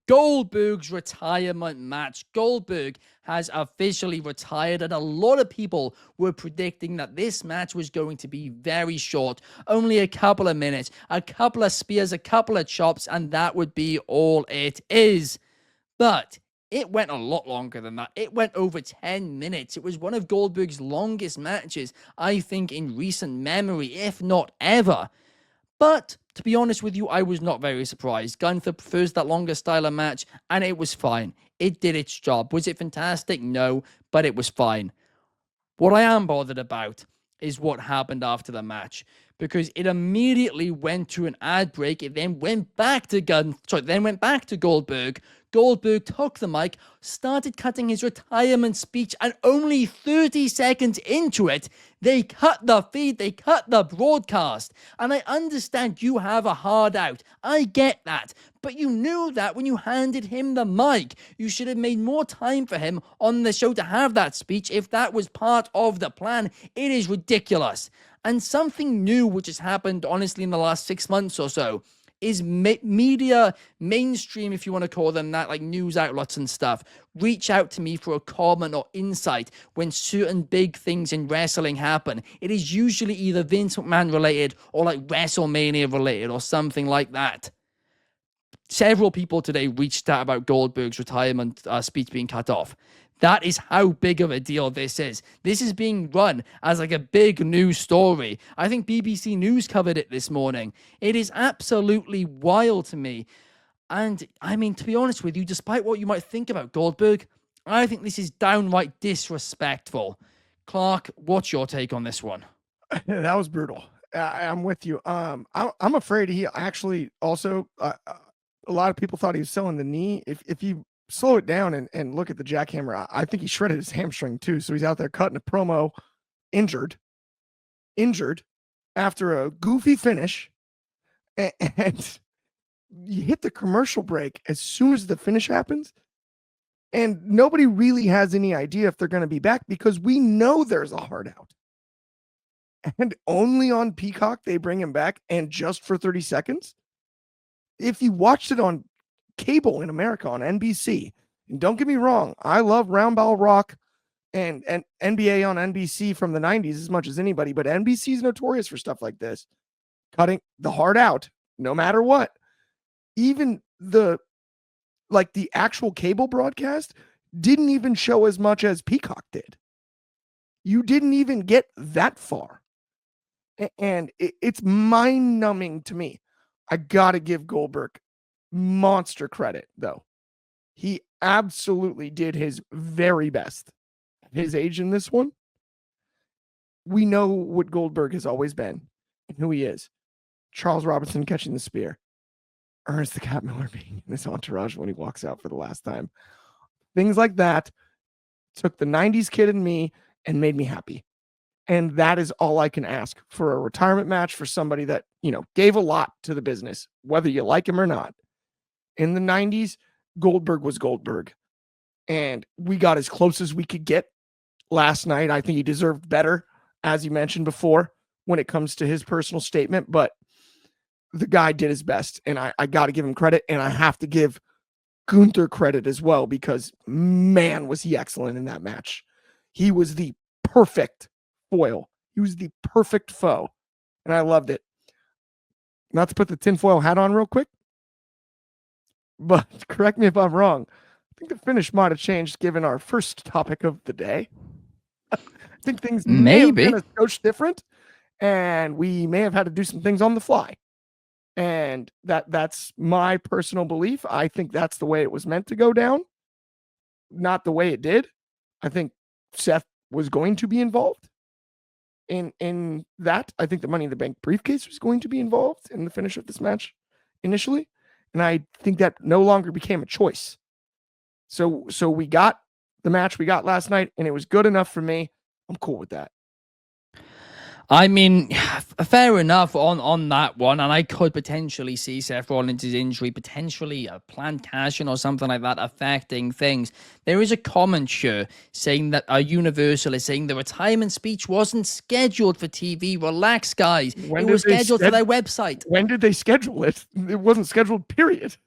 Goldberg's retirement match. Goldberg has officially retired, and a lot of people were predicting that this match was going to be very short, only a couple of minutes, a couple of spears, a couple of chops, and that would be all it is. But it went a lot longer than that. It went over 10 minutes. It was one of Goldberg's longest matches, I think, in recent memory, if not ever. But to be honest with you, I was not very surprised. Gunther prefers that longer style of match, and it was fine. It did its job. Was it fantastic? No, but it was fine. What I am bothered about is what happened after the match, because it immediately went to an ad break. It then went back to Goldberg. Goldberg took the mic, started cutting his retirement speech, and only 30 seconds into it, they cut the feed, they cut the broadcast. And I understand you have a hard out. I get that. But you knew that when you handed him the mic. You should have made more time for him on the show to have that speech if that was part of the plan. It is ridiculous. And something new which has happened, honestly, in the last 6 months or so, is media, mainstream, if you want to call them that, like news outlets and stuff, reach out to me for a comment or insight when certain big things in wrestling happen. It is usually either Vince McMahon related or like WrestleMania related or something like that. Several people today reached out about Goldberg's retirement speech being cut off. That is how big of a deal this is. This is being run as like a big news story. I think BBC News covered it this morning. It is absolutely wild to me. And I mean, to be honest with you, despite what you might think about Goldberg, I think this is downright disrespectful. Clark, what's your take on this one? That was brutal. I'm with you. I'm afraid he actually also, a lot of people thought he was selling the knee. If you slow it down and look at the jackhammer, I think he shredded his hamstring too. So he's out there cutting a promo injured after a goofy finish. And you hit the commercial break as soon as the finish happens. And nobody really has any idea if they're going to be back because we know there's a hard out. And only on Peacock they bring him back, and just for 30 seconds. If you watched it on cable in America on NBC, and don't get me wrong, I love Round Ball Rock and NBA on NBC from the 90s as much as anybody, but NBC is notorious for stuff like this, cutting the hard out no matter what. Even the actual cable broadcast didn't even show as much as Peacock did. You didn't even get that far, and it's mind-numbing to me. I gotta give Goldberg monster credit, though. He absolutely did his very best at his age in this one. We know what Goldberg has always been and who he is. Charles Robinson catching the spear. Ernest the Cat Miller being in his entourage when he walks out for the last time. Things like that took the 90s kid in me and made me happy. And that is all I can ask for a retirement match for somebody that, gave a lot to the business, whether you like him or not. In the 90s, Goldberg was Goldberg. And we got as close as we could get last night. I think he deserved better, as you mentioned before, when it comes to his personal statement. But the guy did his best. And I got to give him credit. And I have to give Gunther credit as well, because, man, was he excellent in that match. He was the perfect foil. He was the perfect foe. And I loved it. Not to put the tinfoil hat on real quick, but correct me if I'm wrong. I think the finish might have changed given our first topic of the day. I think things may have been a coach different, and we may have had to do some things on the fly. And that's my personal belief. I think that's the way it was meant to go down, not the way it did. I think Seth was going to be involved in that. I think the Money in the Bank briefcase was going to be involved in the finish of this match initially. And I think that no longer became a choice. So we got the match we got last night, and it was good enough for me. I'm cool with that. I mean, fair enough on that one, and I could potentially see Seth Rollins' injury, potentially a planned cash-in or something like that, affecting things. There is a comment here saying that Universal is saying the retirement speech wasn't scheduled for TV. Relax, guys. It was scheduled for their website. When did they schedule it? It wasn't scheduled, period.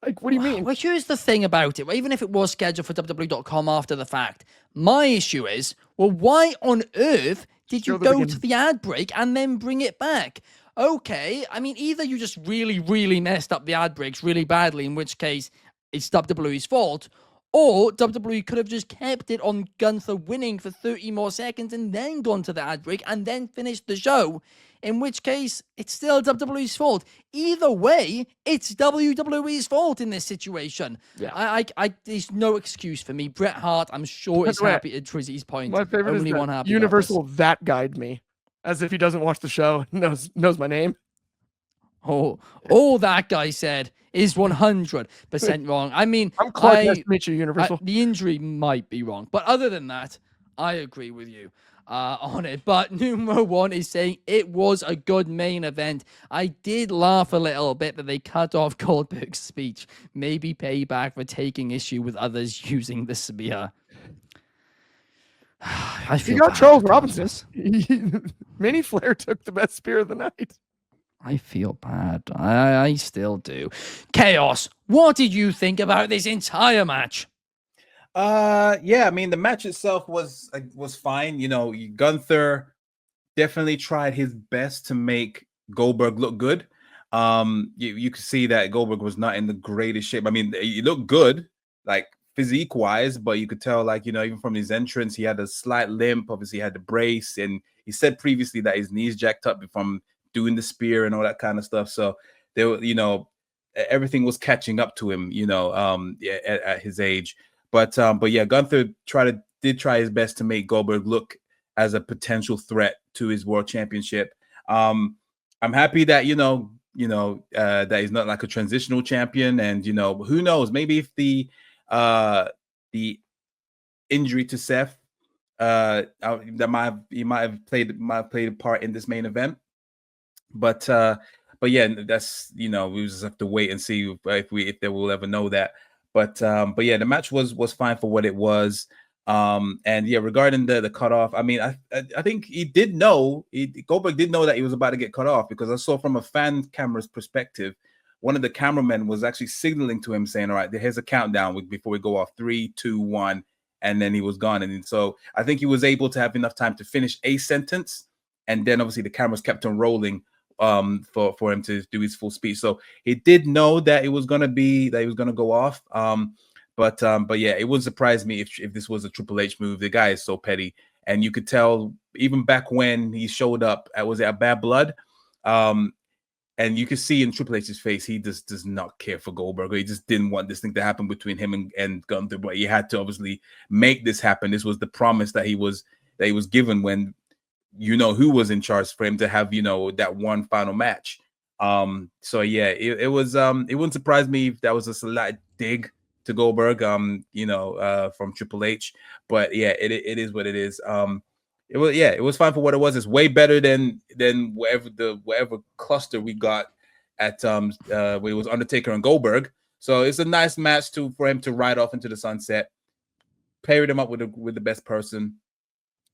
Like, what do you mean? Well, here's the thing about it. Even if it was scheduled for WWE.com after the fact, my issue is, well, why on earth did you Show the go to beginning. the ad break and then bring it back? Okay, I mean, either you just really, really messed up the ad breaks really badly, in which case it's WWE's fault, or WWE could have just kept it on Gunther winning for 30 more seconds and then gone to the ad break and then finished the show, in which case it's still WWE's fault. Either way, it's WWE's fault in this situation. Yeah. I there's no excuse for me. Bret Hart, I'm sure, is the way, happy at Trizzy's point. My favorite Only is one that happy Universal that guide me, as if he doesn't watch the show, knows my name. Oh, all that guy said is 100% wrong. I mean, I'm Clark. Nice to meet you, Universal. the injury might be wrong, but other than that, I agree with you on it. But numero one is saying it was a good main event. I did laugh a little bit that they cut off Goldberg's speech. Maybe payback for taking issue with others using the spear. I feel you got bad Charles for Robinson. Mini Flair took the best spear of the night. I feel bad. I still do. Chaos, what did you think about this entire match? Yeah, I mean the match itself was fine. You know, Gunther definitely tried his best to make Goldberg look good. You could see that Goldberg was not in the greatest shape. I mean, he looked good, like physique wise, but you could tell, like, you know, even from his entrance, he had a slight limp. Obviously, he had the brace, and he said previously that his knees jacked up from doing the spear and all that kind of stuff. So there were, you know, everything was catching up to him, you know, at his age. But yeah, Gunther did try his best to make Goldberg look as a potential threat to his world championship. I'm happy that that he's not like a transitional champion, and you know, who knows, maybe if the injury to Seth that might have played a part in this main event. But yeah, that's, you know, we just have to wait and see if they will ever know that. But yeah, the match was fine for what it was. And yeah, regarding the cutoff, I mean, I think he did know, Goldberg did know that he was about to get cut off, because I saw from a fan camera's perspective, one of the cameramen was actually signaling to him saying, all right, here's a countdown before we go off, 3, 2, 1, and then he was gone. And so I think he was able to have enough time to finish a sentence, and then obviously the cameras kept on rolling for him to do his full speech. So he did know that he was gonna go off. But yeah, it wouldn't surprise me if this was a Triple H move. The guy is so petty, and you could tell even back when he showed up at Bad Blood, and you could see in Triple H's face, he just does not care for Goldberg. He just didn't want this thing to happen between him and Gunther, but he had to obviously make this happen. This was the promise that he was given when, you know, who was in charge for him to have, you know, that one final match. So yeah, it wouldn't surprise me if that was a slight dig to Goldberg, you know, from Triple H. But yeah, it is what it is. It was fine for what it was. It's way better than whatever cluster we got at where it was Undertaker and Goldberg. So it's a nice match for him to ride off into the sunset, paired him up with the best person.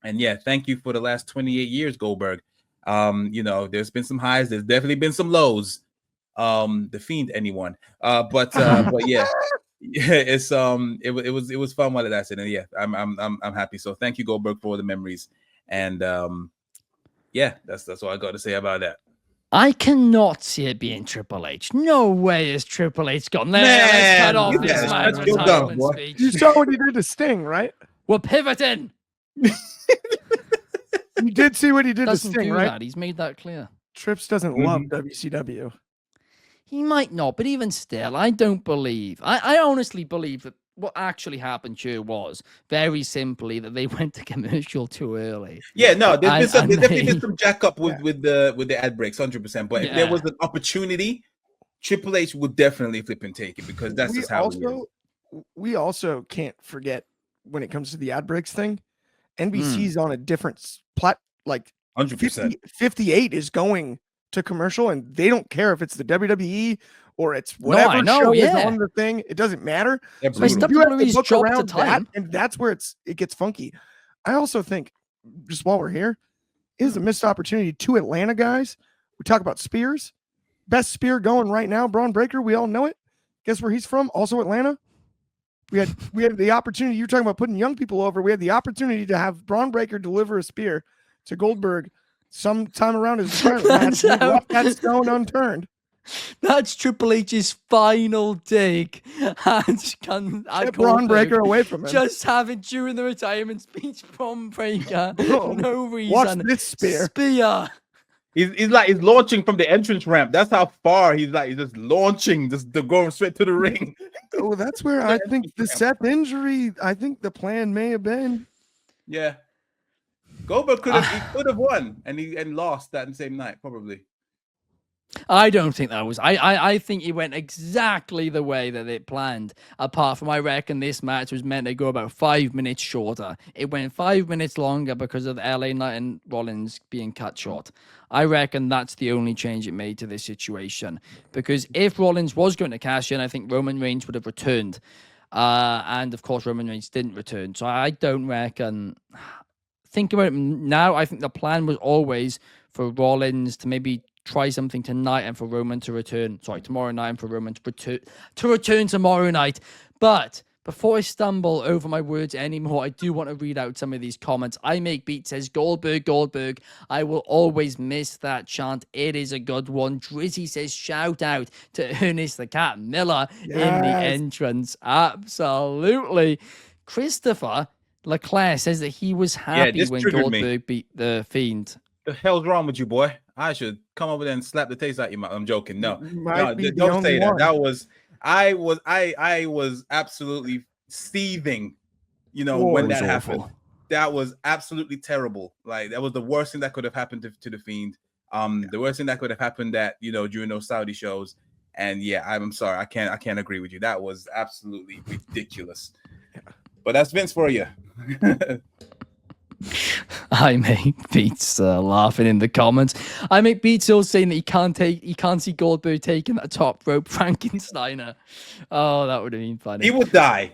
And yeah, thank you for the last 28 years, Goldberg. You know, there's been some highs, there's definitely been some lows. The Fiend, anyone. But yeah, it's it was fun while it lasted, and yeah, I'm happy. So thank you, Goldberg, for the memories. And yeah, that's all I got to say about that. I cannot see it being Triple H. No way is Triple H gone. Let's cut off this man's retirement speech. You saw what he did to Sting, right? We're pivoting. You did see what he did to Sting, right? That. He's made that clear. Trips doesn't love WCW. He might not, but even still, I don't believe. I honestly believe that what actually happened here was very simply that they went to commercial too early. Yeah, no, there's definitely been some jack up with the ad breaks, 100%. But if there was an opportunity, Triple H would definitely flip and take it, because that's just how it is. We also can't forget, when it comes to the ad breaks thing, NBC's on a different like 100%. 58 is going to commercial, and they don't care if it's the WWE or it's whatever show is on the thing. It doesn't matter. So WWE's dropped the time, and that's where it gets funky. I also think, just while we're here, is a missed opportunity. 2 Atlanta guys. We talk about spears. Best spear going right now, Braun Breaker. We all know it. Guess where he's from? Also Atlanta. We had the opportunity. You're talking about putting young people over. We had the opportunity to have Braun Breaker deliver a spear to Goldberg sometime around his retirement match. And he left that stone unturned. That's Triple H's final dig. And Get Braun Breaker away from him. Just having during the retirement speech, Braun Breaker. No reason. Watch this spear. He's launching from the entrance ramp. That's how far he's just launching, just going straight to the ring. Oh, that's where I think the Seth injury. I think the plan may have been. Yeah, Goldberg could have won and lost that same night probably. I don't think that was. I think it went exactly the way that it planned. Apart from, I reckon this match was meant to go about 5 minutes shorter. It went 5 minutes longer because of the LA Knight and Rollins being cut short. I reckon that's the only change it made to this situation. Because if Rollins was going to cash in, I think Roman Reigns would have returned. And of course, Roman Reigns didn't return. So I don't reckon. Think about it now. I think the plan was always for Rollins to maybe try something tonight and for Roman to return. Sorry, tomorrow night and for Roman to return tomorrow night. But before I stumble over my words anymore, I do want to read out some of these comments. I Make Beat says, Goldberg, Goldberg. I will always miss that chant. It is a good one. Drizzy says, shout out to Ernest the Cat Miller in the entrance. Absolutely. Christopher Leclerc says that he was happy when Goldberg beat the Fiend. The hell's wrong with you, boy? I should come over there and slap the taste out of your mouth. I'm joking. No, don't say that. That was I was absolutely seething, when that happened. That was absolutely terrible. Like, that was the worst thing that could have happened to the Fiend. The worst thing that could have happened during those Saudi shows. And yeah, I'm sorry, I can't agree with you. That was absolutely ridiculous. But that's Vince for you. I Make Beats laughing in the comments. I Make Beats also saying that he can't see Goldberg taking that top rope Frankensteiner. Oh, that would have been funny. He would die.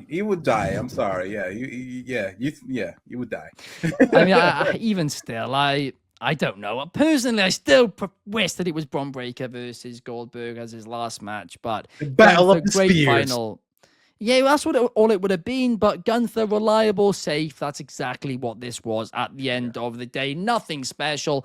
I'm sorry. Yeah, you would die. I mean, even still, I don't know. Personally, I still wish that it was Braun Breaker versus Goldberg as his last match, but the battle of the spears. Final. Yeah, that's what all it would have been. But Gunther, reliable, safe. That's exactly what this was at the end of the day. Nothing special.